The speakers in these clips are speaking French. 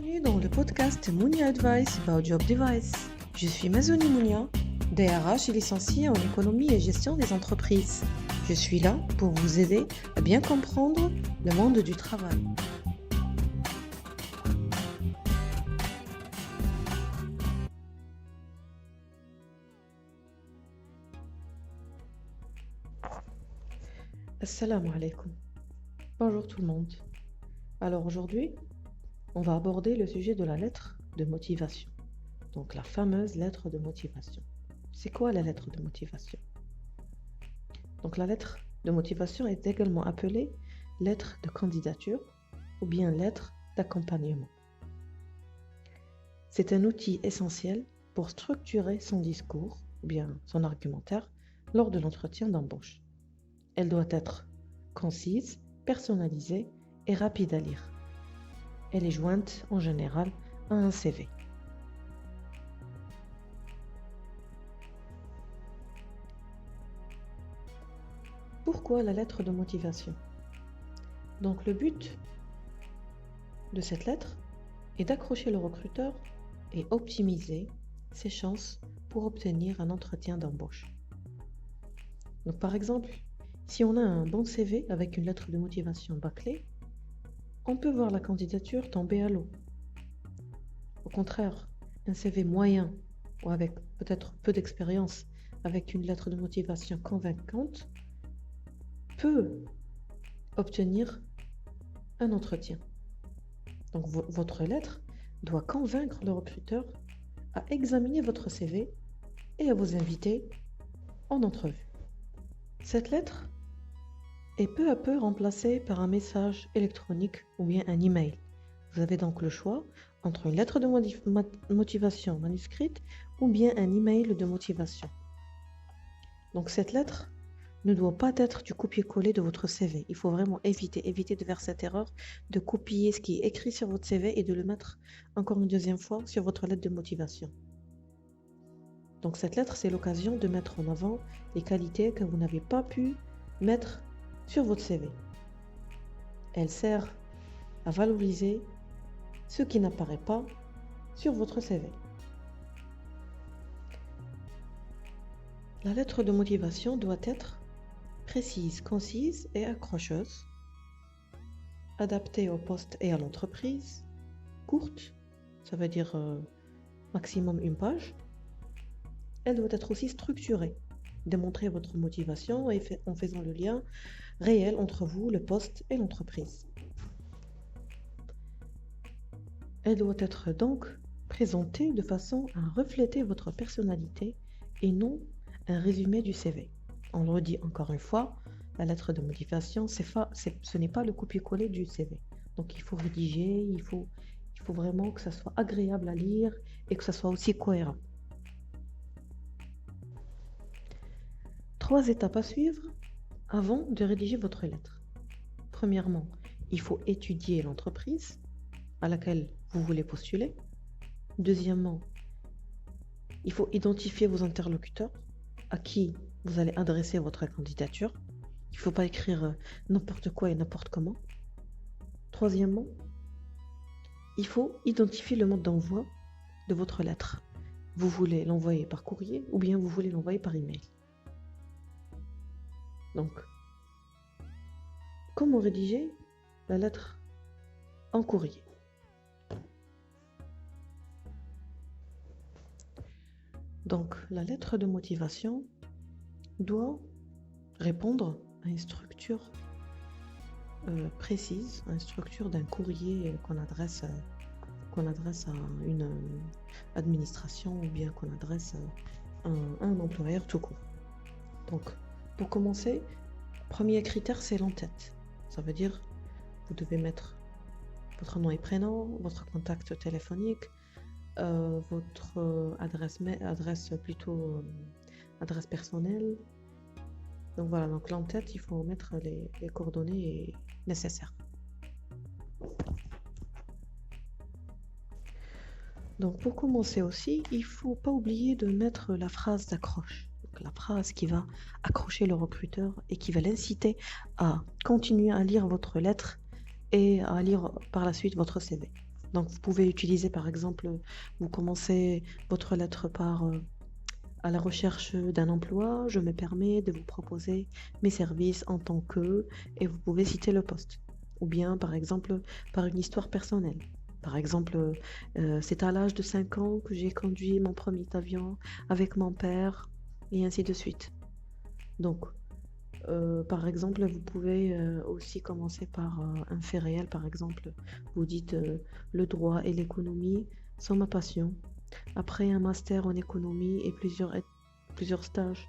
Bienvenue dans le podcast Mounia Advice about Job Device. Je suis Mazouni Mounia, DRH et licenciée en économie et gestion des entreprises. Je suis là pour vous aider à bien comprendre le monde du travail. Assalamu alaikum. Bonjour tout le monde. Alors aujourd'hui, on va aborder le sujet de la lettre de motivation. Donc la fameuse lettre de motivation. C'est quoi la lettre de motivation? Donc la lettre de motivation est également appelée lettre de candidature ou bien lettre d'accompagnement. C'est un outil essentiel pour structurer son discours ou bien son argumentaire lors de l'entretien d'embauche. Elle doit être concise, personnalisée et rapide à lire. Elle est jointe en général à un CV. Pourquoi la lettre de motivation? Donc le but de cette lettre est d'accrocher le recruteur et optimiser ses chances pour obtenir un entretien d'embauche. Donc par exemple, si on a un bon CV avec une lettre de motivation bâclée, on peut voir la candidature tomber à l'eau. Au contraire, un CV moyen ou avec peut-être peu d'expérience avec une lettre de motivation convaincante peut obtenir un entretien. Donc votre lettre doit convaincre le recruteur à examiner votre CV et à vous inviter en entrevue. Cette lettre est peu à peu remplacée par un message électronique ou bien un email. Vous avez donc le choix entre une lettre de motivation manuscrite ou bien un email de motivation. Donc cette lettre ne doit pas être du copier-coller de votre CV. Il faut vraiment éviter de faire cette erreur de copier ce qui est écrit sur votre CV et de le mettre encore une deuxième fois sur votre lettre de motivation. Donc cette lettre, c'est l'occasion de mettre en avant les qualités que vous n'avez pas pu mettre sur votre CV. Elle sert à valoriser ce qui n'apparaît pas sur votre CV. La lettre de motivation doit être précise, concise et accrocheuse, adaptée au poste et à l'entreprise, courte, ça veut dire maximum une page. Elle doit être aussi structurée, démontrer votre motivation en faisant le lien réel entre vous, le poste et l'entreprise. Elle doit être donc présentée de façon à refléter votre personnalité et non un résumé du CV. On le redit encore une fois, la lettre de motivation, ce n'est pas le copier-coller du CV. Donc il faut rédiger, il faut vraiment que ça soit agréable à lire et que ça soit aussi cohérent. 3 étapes à suivre avant de rédiger votre lettre. Premièrement, il faut étudier l'entreprise à laquelle vous voulez postuler. Deuxièmement, il faut identifier vos interlocuteurs à qui vous allez adresser votre candidature. Il ne faut pas écrire n'importe quoi et n'importe comment. Troisièmement, il faut identifier le mode d'envoi de votre lettre. Vous voulez l'envoyer par courrier ou bien vous voulez l'envoyer par email. Donc, comment rédiger la lettre en courrier? Donc, la lettre de motivation doit répondre à une structure précise, à une structure d'un courrier qu'on adresse à une administration ou bien qu'on adresse à un employeur tout court. Donc, pour commencer, premier critère, c'est l'en-tête. Ça veut dire, vous devez mettre votre nom et prénom, votre contact téléphonique, votre adresse personnelle. Donc voilà, donc l'en-tête, il faut mettre les coordonnées nécessaires. Donc pour commencer aussi, il ne faut pas oublier de mettre la phrase d'accroche. La phrase qui va accrocher le recruteur et qui va l'inciter à continuer à lire votre lettre et à lire par la suite votre CV. Donc, vous pouvez utiliser, par exemple, vous commencez votre lettre par à la recherche d'un emploi, je me permets de vous proposer mes services en tant que, et vous pouvez citer le poste. Ou bien, par exemple, par une histoire personnelle. Par exemple, c'est à l'âge de 5 ans que j'ai conduit mon premier avion avec mon père, et ainsi de suite. Donc, par exemple, vous pouvez aussi commencer par un fait réel. Par exemple, vous dites le droit et l'économie sont ma passion. Après un master en économie et plusieurs stages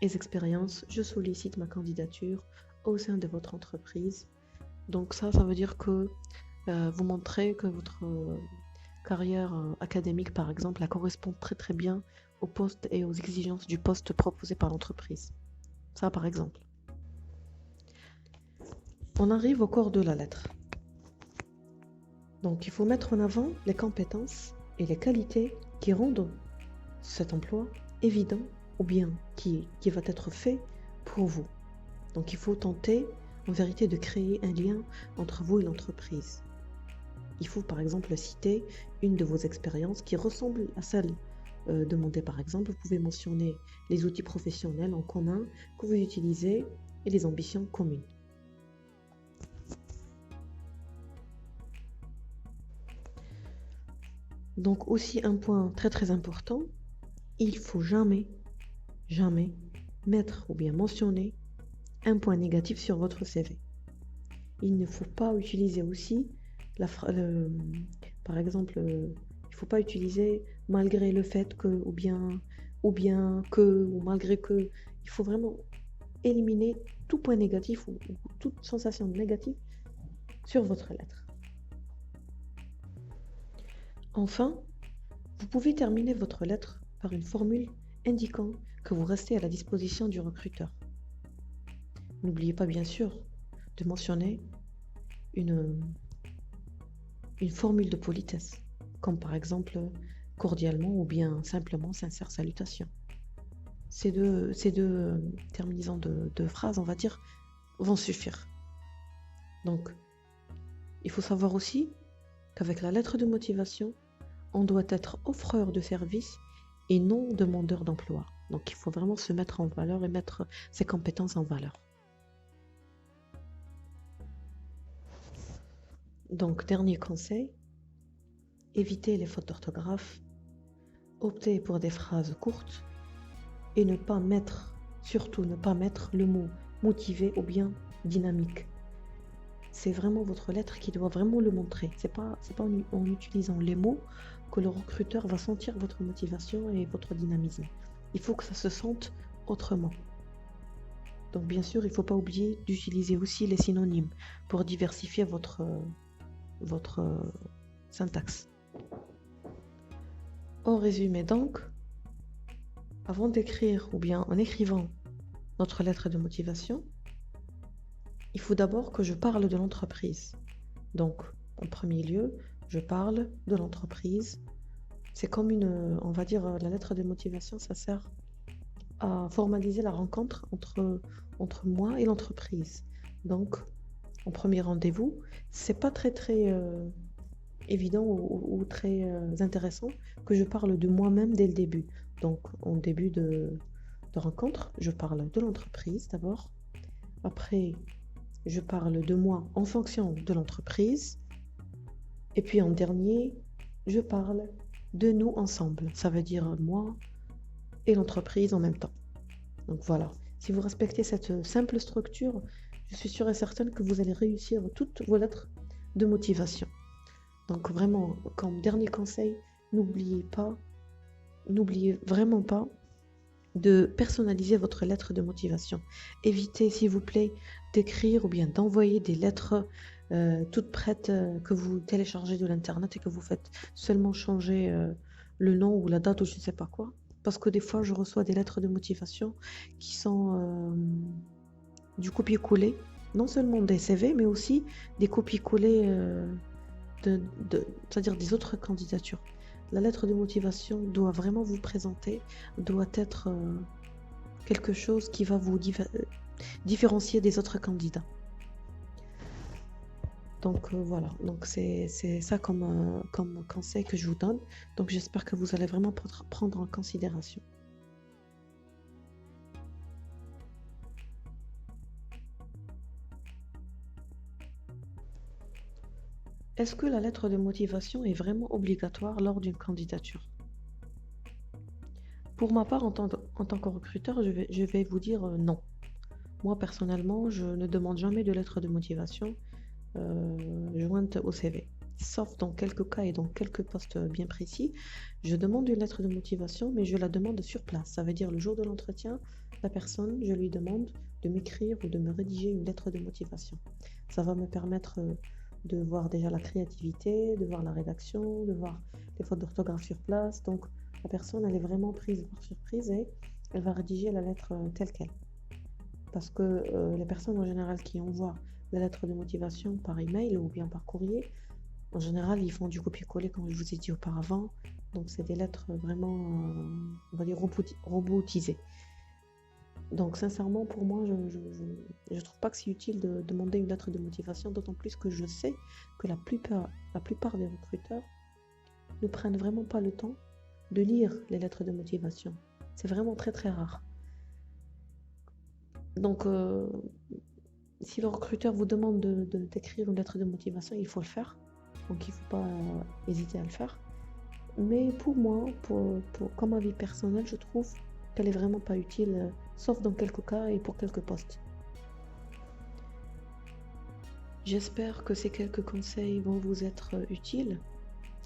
et expériences, je sollicite ma candidature au sein de votre entreprise. Donc ça veut dire que vous montrez que votre carrière académique, par exemple, elle correspond très très bien au poste et aux exigences du poste proposé par l'entreprise. Ça, par exemple. On arrive au corps de la lettre. Donc, il faut mettre en avant les compétences et les qualités qui rendent cet emploi évident ou bien qui va être fait pour vous. Donc, il faut tenter en vérité de créer un lien entre vous et l'entreprise. Il faut par exemple citer une de vos expériences qui ressemble à celle demandée par exemple. Vous pouvez mentionner les outils professionnels en commun que vous utilisez et les ambitions communes. Donc aussi un point très très important, il faut jamais mettre ou bien mentionner un point négatif sur votre CV. Il ne faut pas utiliser aussi par exemple, il ne faut pas utiliser malgré le fait que ou bien que ou malgré que. Il faut vraiment éliminer tout point négatif ou toute sensation négative sur votre lettre. Enfin, vous pouvez terminer votre lettre par une formule indiquant que vous restez à la disposition du recruteur. N'oubliez pas bien sûr de mentionner une formule de politesse, comme par exemple cordialement ou bien simplement sincère salutation. Ces deux terminaisons de phrases, on va dire, vont suffire. Donc, il faut savoir aussi qu'avec la lettre de motivation, on doit être offreur de services et non demandeur d'emploi. Donc, il faut vraiment se mettre en valeur et mettre ses compétences en valeur. Donc, dernier conseil, évitez les fautes d'orthographe, optez pour des phrases courtes et surtout ne pas mettre le mot motivé ou bien dynamique. C'est vraiment votre lettre qui doit vraiment le montrer. C'est pas en utilisant les mots que le recruteur va sentir votre motivation et votre dynamisme. Il faut que ça se sente autrement. Donc bien sûr, il ne faut pas oublier d'utiliser aussi les synonymes pour diversifier votre syntaxe. En résumé donc, avant d'écrire ou bien en écrivant notre lettre de motivation, il faut d'abord que je parle de l'entreprise. Donc, en premier lieu, je parle de l'entreprise. C'est comme on va dire, la lettre de motivation, ça sert à formaliser la rencontre entre moi et l'entreprise. Donc, en premier rendez-vous, c'est pas très évident ou très intéressant que je parle de moi-même dès le début. Donc, en début de rencontre, je parle de l'entreprise d'abord. Après, je parle de moi en fonction de l'entreprise. Et puis en dernier, je parle de nous ensemble. Ça veut dire moi et l'entreprise en même temps. Donc voilà, si vous respectez cette simple structure, je suis sûre et certaine que vous allez réussir toutes vos lettres de motivation. Donc vraiment, comme dernier conseil, n'oubliez vraiment pas de personnaliser votre lettre de motivation. Évitez, s'il vous plaît, d'écrire ou bien d'envoyer des lettres toutes prêtes que vous téléchargez de l'internet et que vous faites seulement changer le nom ou la date ou je ne sais pas quoi. Parce que des fois, je reçois des lettres de motivation qui sont du copier-coller, non seulement des CV, mais aussi des copier-coller c'est-à-dire des autres candidatures. La lettre de motivation doit vraiment vous présenter, doit être quelque chose qui va vous différencier des autres candidats. Donc voilà, donc c'est ça comme conseil que je vous donne. Donc j'espère que vous allez vraiment prendre en considération. Est-ce que la lettre de motivation est vraiment obligatoire lors d'une candidature? Pour ma part, en tant que recruteur, je vais vous dire non. Moi, personnellement, je ne demande jamais de lettre de motivation jointe au CV. Sauf dans quelques cas et dans quelques postes bien précis, je demande une lettre de motivation, mais je la demande sur place. Ça veut dire le jour de l'entretien, la personne, je lui demande de m'écrire ou de me rédiger une lettre de motivation. Ça va me permettre de voir déjà la créativité, de voir la rédaction, de voir les fautes d'orthographe sur place. Donc, la personne, elle est vraiment prise par surprise et elle va rédiger la lettre telle qu'elle. Parce que les personnes en général qui envoient la lettre de motivation par email ou bien par courrier, en général, ils font du copier-coller, comme je vous ai dit auparavant. Donc, c'est des lettres vraiment, on va dire, robotisées. Donc, sincèrement, pour moi, je trouve pas que c'est utile de demander une lettre de motivation, d'autant plus que je sais que la plupart des recruteurs ne prennent vraiment pas le temps de lire les lettres de motivation. C'est vraiment très, très rare. Donc, si le recruteur vous demande d'écrire une lettre de motivation, il faut le faire. Donc, il ne faut pas hésiter à le faire. Mais pour moi, comme avis personnel, je trouve qu'elle est vraiment pas utile, sauf dans quelques cas et pour quelques postes. J'espère que ces quelques conseils vont vous être utiles.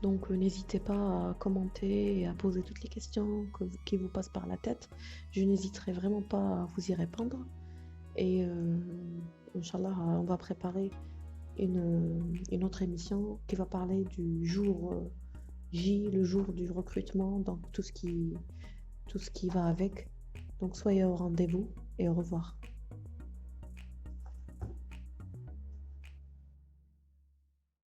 Donc, n'hésitez pas à commenter et à poser toutes les questions qui vous passent par la tête. Je n'hésiterai vraiment pas à vous y répondre. Et Inch'Allah, on va préparer une autre émission qui va parler du jour J, le jour du recrutement, donc tout ce qui va avec. Donc soyez au rendez-vous et au revoir.